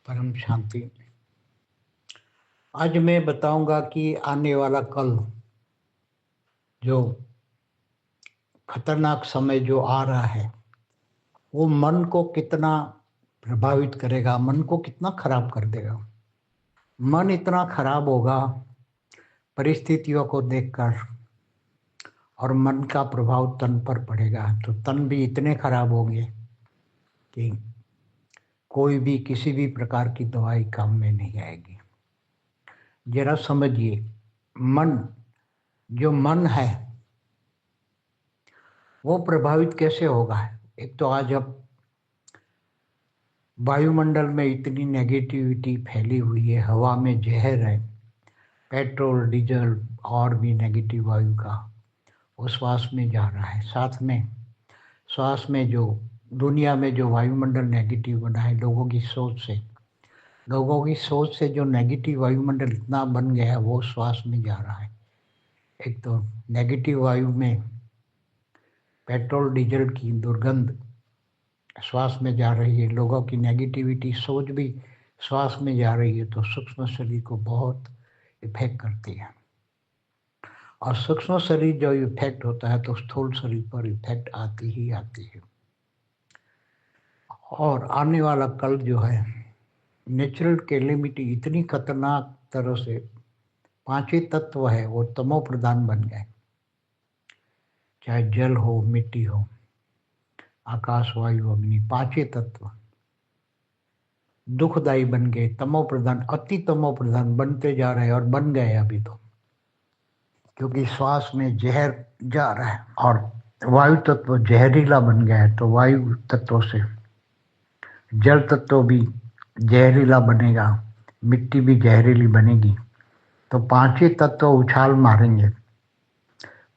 परम शांति। आज मैं बताऊंगा कि आने वाला कल जो खतरनाक समय जो आ रहा है वो मन को कितना प्रभावित करेगा, मन को कितना खराब कर देगा। मन इतना खराब होगा परिस्थितियों को देखकर, और मन का प्रभाव तन पर पड़ेगा तो तन भी इतने खराब होंगे कि कोई भी किसी भी प्रकार की दवाई काम में नहीं आएगी। जरा समझिए, जो मन है वो प्रभावित कैसे होगा। एक तो आज अब वायुमंडल में इतनी नेगेटिविटी फैली हुई है, हवा में जहर है, पेट्रोल डीजल और भी नेगेटिव वायु का वो श्वास में जा रहा है। साथ में श्वास में जो दुनिया में जो वायुमंडल नेगेटिव बना है लोगों की सोच से जो नेगेटिव वायुमंडल इतना बन गया है वो श्वास में जा रहा है। एक तो नेगेटिव वायु में पेट्रोल डीजल की दुर्गंध श्वास में जा रही है, लोगों की नेगेटिविटी सोच भी श्वास में जा रही है, तो सूक्ष्म शरीर को बहुत इफेक्ट करती है। और सूक्ष्म शरीर जो इफेक्ट होता है तो स्थूल शरीर पर इफेक्ट आती ही आती है। और आने वाला कल जो है नेचुरल कैलेमिटी इतनी खतरनाक तरह से, पांचों तत्व है वो तमो प्रधान बन गए, चाहे जल हो, मिट्टी हो, आकाश, वायु, अग्नि, पांचों तत्व दुखदाई बन गए, तमो प्रधान, अति तमो प्रधान बनते जा रहे हैं और बन गए अभी तो, क्योंकि श्वास में जहर जा रहा है और वायु तत्व जहरीला बन गया है, तो वायु तत्व से जल तत्व भी जहरीला बनेगा, मिट्टी भी जहरीली बनेगी, तो पांचों तत्व उछाल मारेंगे।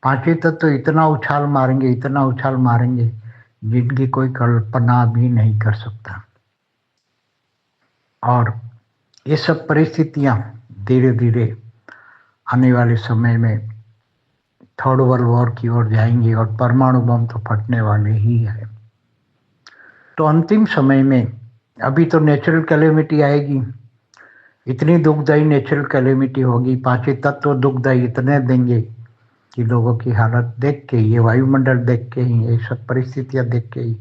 पांचों तत्व इतना उछाल मारेंगे जिनकी कोई कल्पना भी नहीं कर सकता। और ये सब परिस्थितियां धीरे धीरे आने वाले समय में थर्ड वर्ल्ड वॉर की ओर जाएंगी और परमाणु बम तो फटने वाले ही है। तो अंतिम समय में अभी तो नेचुरल कैलेमिटी आएगी, इतनी दुखदायी नेचुरल कैलेमिटी होगी, पांचों तत्व दुखदायी इतने देंगे कि लोगों की हालत देख के, ये वायुमंडल देख के ही, ये सब परिस्थितियां देख के ही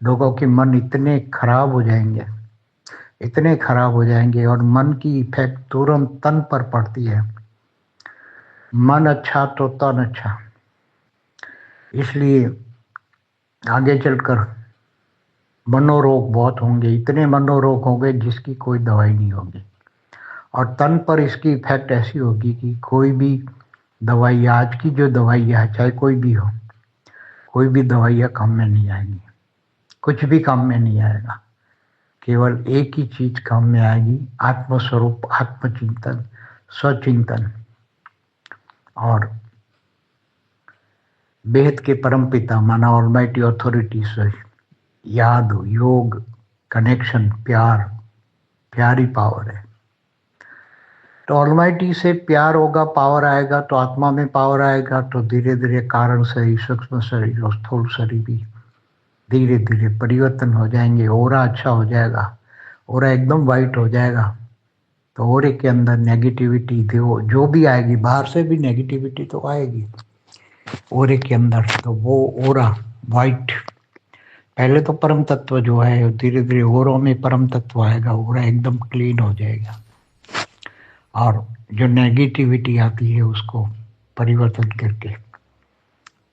लोगों के मन इतने खराब हो जाएंगे और मन की इफेक्ट तुरंत तन पर पड़ती है। मन अच्छा तो तन अच्छा, इसलिए आगे चलकर मनोरोग बहुत होंगे, इतने मनोरोग होंगे जिसकी कोई दवाई नहीं होगी। और तन पर इसकी इफेक्ट ऐसी होगी कि कोई भी दवाई, आज की जो दवाइयाँ है चाहे कोई भी हो, कोई भी दवाइयाँ काम में नहीं आएंगी, कुछ भी काम में नहीं आएगा। केवल एक ही चीज काम में आएगी, आत्मस्वरूप, आत्मचिंतन, स्वचिंतन। और वेद के परम पिता माना ऑलमाइटी अथॉरिटी से याद, योग, कनेक्शन, प्यारी पावर है। तो ऑलमाइटी से प्यार होगा, पावर आएगा, तो आत्मा में पावर आएगा, तो धीरे धीरे कारण शरीर, सूक्ष्म शरीर और स्थूल शरीर भी धीरे धीरे परिवर्तन हो जाएंगे। ओरा अच्छा हो जाएगा, ओरा एकदम वाइट हो जाएगा, तो ओरे के अंदर नेगेटिविटी जो भी आएगी, बाहर से भी नेगेटिविटी तो आएगी ओरे के अंदर, तो वो ओरा वाइट, पहले तो परम तत्व जो है धीरे धीरे ओरों में परम तत्व आएगा, ओरा एकदम क्लीन हो जाएगा और जो नेगेटिविटी आती है उसको परिवर्तन करके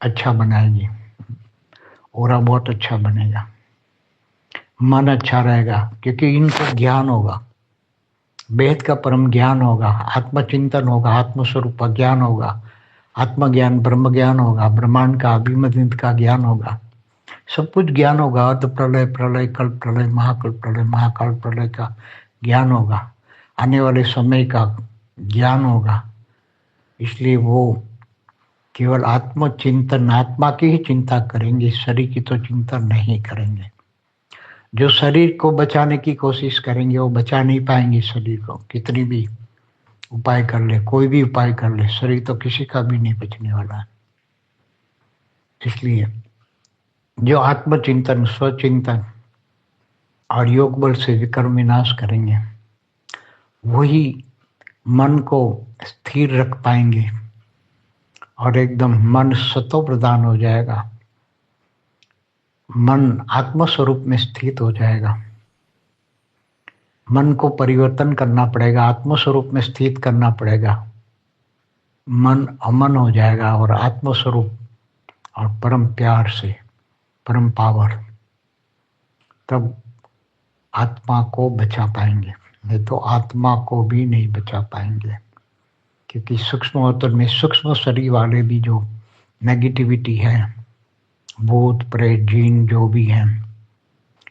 अच्छा बनाएगी, ओरा बहुत अच्छा बनेगा, मन अच्छा रहेगा, क्योंकि इनको ज्ञान होगा, वेद का परम ज्ञान होगा, आत्मचिंतन होगा, आत्मस्वरूप का ज्ञान होगा, आत्मज्ञान, ब्रह्म ज्ञान होगा, ब्रह्मांड का, अभिमत का ज्ञान होगा, सब कुछ ज्ञान होगा। अर्ध प्रलय, प्रलय, कल्प प्रलय, महाकाल प्रलय का ज्ञान होगा, आने वाले समय का ज्ञान होगा। इसलिए वो केवल आत्मचिंतन, आत्मा की ही चिंता करेंगे, शरीर की तो चिंता नहीं करेंगे। जो शरीर को बचाने की कोशिश करेंगे वो बचा नहीं पाएंगे शरीर को, कितनी भी उपाय कर ले, कोई भी उपाय कर ले, शरीर तो किसी का भी नहीं बचने वाला है। इसलिए जो आत्मचिंतन, स्वचिंतन और योग बल से विकर्म विनाश करेंगे, वही मन को स्थिर रख पाएंगे और एकदम मन सतो प्रधान हो जाएगा, मन आत्मस्वरूप में स्थित हो जाएगा। मन को परिवर्तन करना पड़ेगा, आत्मस्वरूप में स्थित करना पड़ेगा। मन अमन हो जाएगा और आत्मस्वरूप और परम प्यार से, परम पावर, तब आत्मा को बचा पाएंगे। नहीं तो आत्मा को भी नहीं बचा पाएंगे, क्योंकि सूक्ष्म अवतरण में सूक्ष्म शरीर वाले भी जो नेगेटिविटी है, भूत प्रेत जीन जो भी हैं,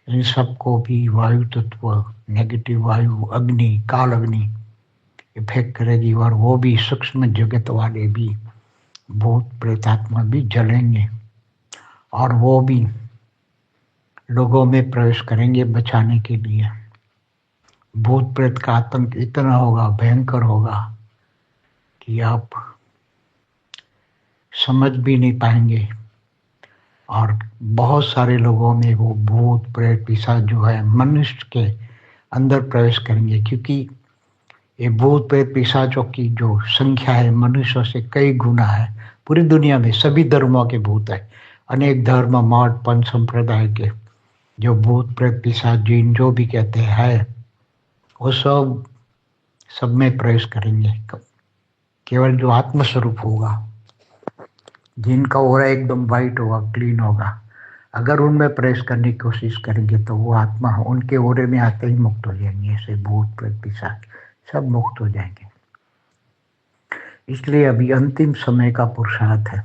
इन सबको भी वायु तत्व, नेगेटिव वायु, अग्नि, काल अग्नि इफेक्ट करेगी और वो भी सूक्ष्म जगत वाले भी, भूत प्रेतात्मा भी जलेंगे और वो भी लोगों में प्रवेश करेंगे बचाने के लिए। भूत प्रेत का आतंक इतना होगा, भयंकर होगा कि आप समझ भी नहीं पाएंगे। और बहुत सारे लोगों में वो भूत प्रेत पिशाच जो है मनुष्य के अंदर प्रवेश करेंगे, क्योंकि ये भूत प्रेत पिशाचों की जो संख्या है मनुष्यों से कई गुना है। पूरी दुनिया में सभी धर्मों के भूत है, अनेक धर्म, मठ, पंच संप्रदाय के जो भूत प्रेत पिशाच जिन जो भी कहते हैं, वो सब में प्रवेश करेंगे। केवल जो आत्मस्वरूप होगा, जिनका ओरा एकदम वाइट होगा, क्लीन होगा, अगर उनमें प्रवेश करने की कोशिश करेंगे तो वो आत्मा उनके ओरे में आते ही मुक्त हो जाएंगे। ऐसे भूत प्रेत पिशाच सब मुक्त हो जाएंगे। इसलिए अभी अंतिम समय का पुरुषार्थ है।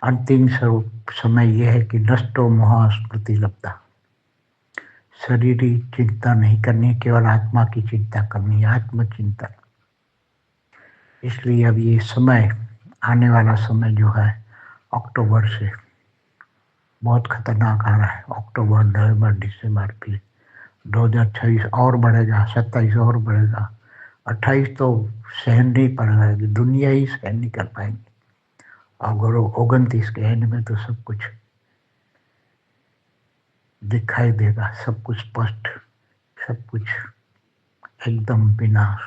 अंतिम समय यह है कि नष्टो मोह स्मृति लब्धा, शरीरी चिंता नहीं करनी, केवल आत्मा की चिंता करनी, आत्मचिंतन। इसलिए अब ये समय, आने वाला समय जो है अक्टूबर से बहुत खतरनाक आ रहा है। अक्टूबर, नवंबर, दिसंबर, फिर 2026 और बढ़ेगा, 27 और बढ़ेगा, 28 तो सहन नहीं पाएगा, दुनिया ही सहन नहीं कर पाएंगी। और 29 के एंड में तो सब कुछ दिखाई देगा, सब कुछ स्पष्ट, सब कुछ एकदम विनाश।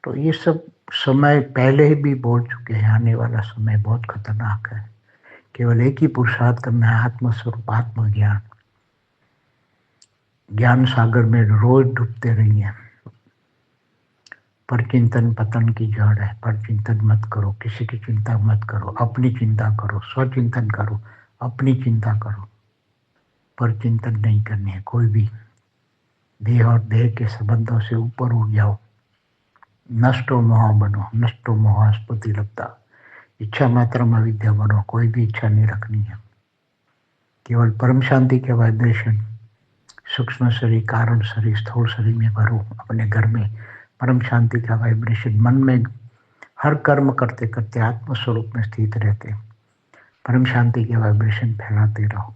तो ये सब समय पहले ही भी बोल चुके हैं, आने वाला समय बहुत खतरनाक है। केवल एक ही पुरुषार्थ करना है, आत्मस्वरूप, आत्मज्ञान। ज्ञान सागर में रोज डूबते रहिए। पर चिंतन पतन की जड़ है। पर चिंतन मत करो, किसी की चिंता मत करो, अपनी चिंता करो, स्वचिंतन करो, अपनी चिंता करो। पर चिंतन नहीं करनी है कोई भी। देह और देह के संबंधों से ऊपर उठ जाओ। नष्टो मोह बनो, नष्टो मोह स्फूर्ति लगता। इच्छा मात्र में विद्या बनो, कोई भी इच्छा नहीं रखनी है। केवल परम शांति के वाइब्रेशन सूक्ष्म शरीर, कारण शरीर, स्थूल शरीर में भरो। अपने घर में परम शांति का वाइब्रेशन मन में हर कर्म करते करते आत्मस्वरूप में स्थित रहते परम शांति के वाइब्रेशन फैलाते रहो।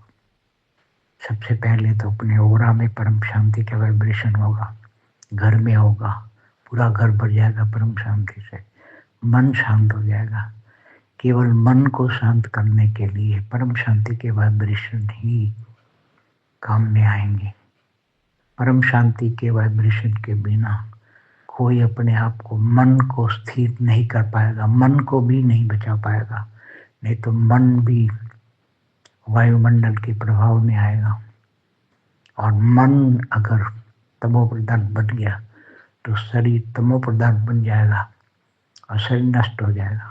सबसे पहले तो अपने ओरा में परम शांति का वाइब्रेशन होगा, घर में होगा, पूरा घर भर जाएगा परम शांति से, मन शांत हो जाएगा। केवल मन को शांत करने के लिए परम शांति के वाइब्रेशन ही काम में आएंगे। परम शांति के वाइब्रेशन के बिना कोई अपने आप को, मन को स्थिर नहीं कर पाएगा, मन को भी नहीं बचा पाएगा। नहीं तो मन भी वायुमंडल के प्रभाव में आएगा, और मन अगर तमो प्रधान बन गया तो शरीर तमो प्रधान बन जाएगा और शरीर नष्ट हो जाएगा।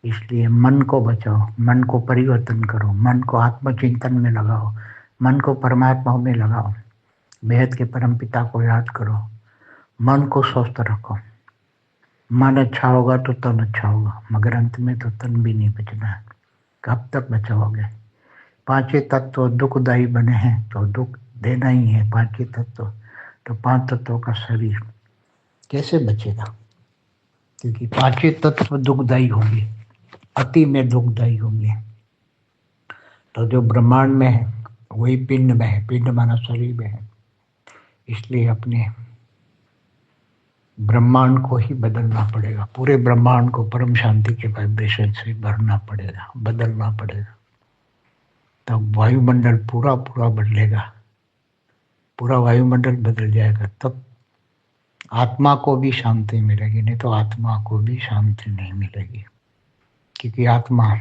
इसलिए मन को बचाओ, मन को परिवर्तन करो, मन को आत्मचिंतन में लगाओ, मन को परमात्मा में लगाओ, बेहद के परम पिता को याद करो, मन को स्वस्थ रखो। मन अच्छा होगा तो तन अच्छा होगा, मगर अंत में तो तन भी नहीं बचना है। कब तक बचाओगे? पांचों तत्व दुखदायी बने हैं तो दुख देना ही है। पांचों तत्व तो 5 तत्वों का शरीर कैसे बचेगा? क्योंकि पांचों तत्व दुखदायी होंगे, अति में दुखदायी होंगे। तो जो ब्रह्मांड में है वही पिंड में है, पिंड माना शरीर में है। इसलिए अपने ब्रह्मांड को ही बदलना पड़ेगा। पूरे ब्रह्मांड को परम शांति के वाइब्रेशन से भरना पड़ेगा, बदलना पड़ेगा। तब वायुमंडल पूरा पूरा बदलेगा, पूरा वायुमंडल बदल जाएगा, तब आत्मा को भी शांति मिलेगी, नहीं तो आत्मा को भी शांति नहीं मिलेगी। क्योंकि आत्मा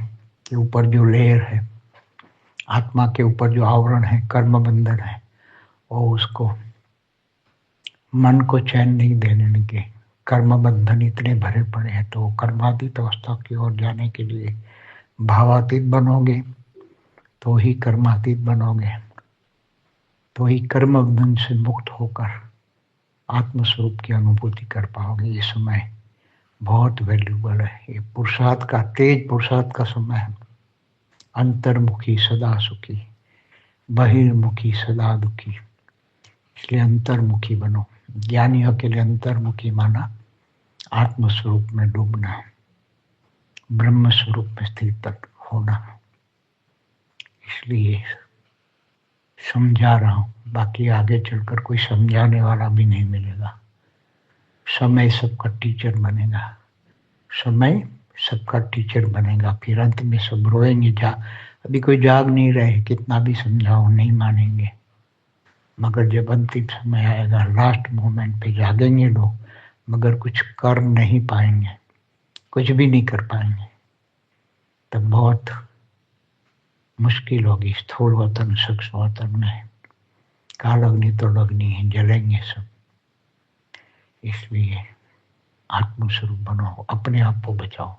के ऊपर जो लेयर है, आत्मा के ऊपर जो आवरण है, कर्म बंधन है, वो उसको मन को चैन नहीं देने लगे। कर्म बंधन इतने भरे पड़े हैं, तो कर्मातीत अवस्था की ओर जाने के लिए भावातीत बनोगे तो ही कर्मातीत बनोगे, तो ही कर्म बंधन से मुक्त होकर आत्मस्वरूप की अनुभूति कर पाओगे। ये समय बहुत वैल्यूबल है, ये पुरुषार्थ का, तेज पुरुषार्थ का समय है। अंतर्मुखी सदा सुखी, बहिर्मुखी सदा दुखी, इसलिए अंतर्मुखी बनो। ज्ञानियों के लिए अंतर्मुखी माना आत्मस्वरूप में डूबना, ब्रह्म स्वरूप में स्थित होना। इसलिए समझा रहा हूं, बाकी आगे चलकर कोई समझाने वाला भी नहीं मिलेगा। समय सबका टीचर बनेगा, समय सबका टीचर बनेगा। फिर अंत में सब रोएंगे, अभी कोई जाग नहीं रहे, कितना भी समझाओ नहीं मानेंगे, मगर जब अंतिम समय आएगा, लास्ट मोमेंट पे जागेंगे लोग, मगर कुछ कर नहीं पाएंगे, कुछ भी नहीं कर पाएंगे। तब बहुत मुश्किल होगी। स्थूल वतन सूक्ष्म वतन में काल अग्नि तो लगनी है, जलेंगे सब। इसलिए आत्मस्वरूप बनो, अपने आप को बचाओ,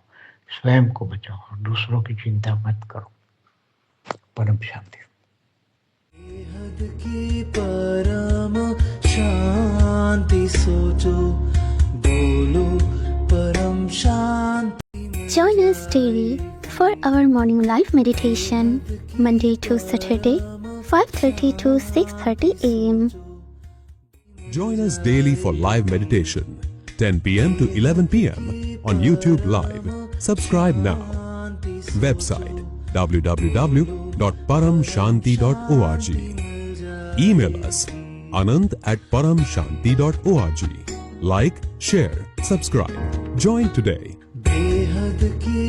स्वयं को बचाओ, दूसरों की चिंता मत करो। परम शांति। बेहद की परम शांति सोचो, बोलो परम शांति। Join us daily for our morning live meditation, Monday to Saturday, 5:30 to 6:30 a.m. Join us daily for live meditation, 10 p.m. to 11 p.m. on YouTube Live. Subscribe now. Website www.paramshanti.org. Email us anand@paramshanti.org. Like, share, subscribe. Join today. बेहद की